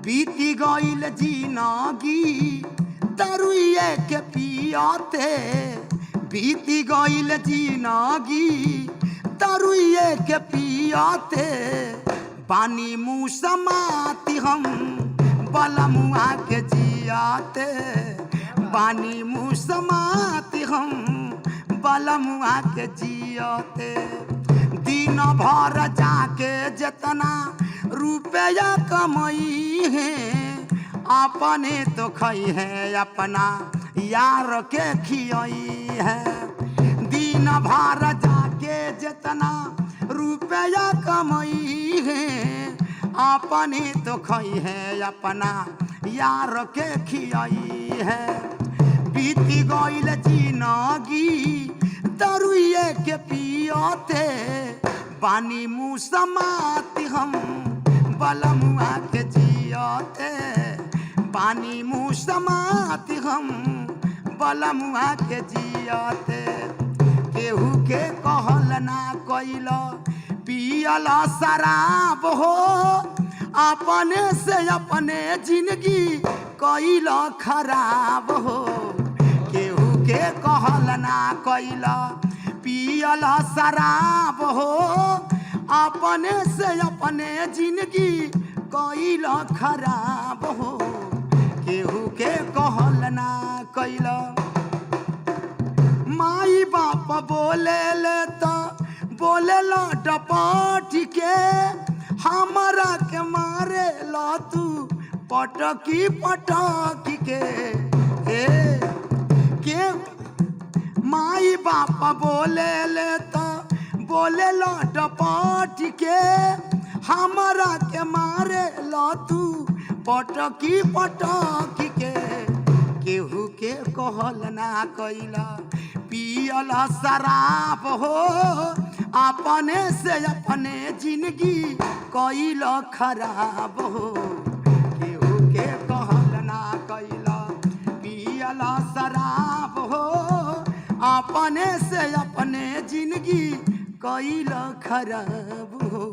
बीती गईल जिंदगी दारुए के पियाते, बीती गईल जिंदगी दारुए के पियाते, बानी मुँह समाती हम बलमुआ के जियाते, बानी मुँह समाती हम बलमुआ के जियाते। दिन भर जाके जितना रुपया कमाई है अपने तो खाई है, अपना यार के खियाई है। दिन भर जाके जितना रुपया कमाई है अपने तो खाई है, अपना यार के खियाई है। बीती गईल जिंदगी दारुए के पियाते, बानी मुँह समाती हम बलमुआ के जियाते, बानी मुँह समाती हम बलमुआ के जियाते। केहू के कहल ना कैल पियल शराब हो, अपने से अपने जिंदगी कैल खराब हो। केहू के कहल ना कैल पियल शराब हो, अपने से अपने जिंदगी कैल खराब हो। केहू के कहल ना कैल। माई बाप बोले ले तो बोले लो डपट के, हमारा के मारे लो तू पटकी पटकी के। के माई बाप बोले ले तो बोले लो डपट के, हमारा के मारे लो तू पटकी पटकी के। केहू के कहल ना कैला पियल शराब हो, अपने से अपने जिंदगी कैल खराब हो। केहू के कहल ना कैला पियल शराब हो, अपने से अपने जिंदगी कैल खराब हो।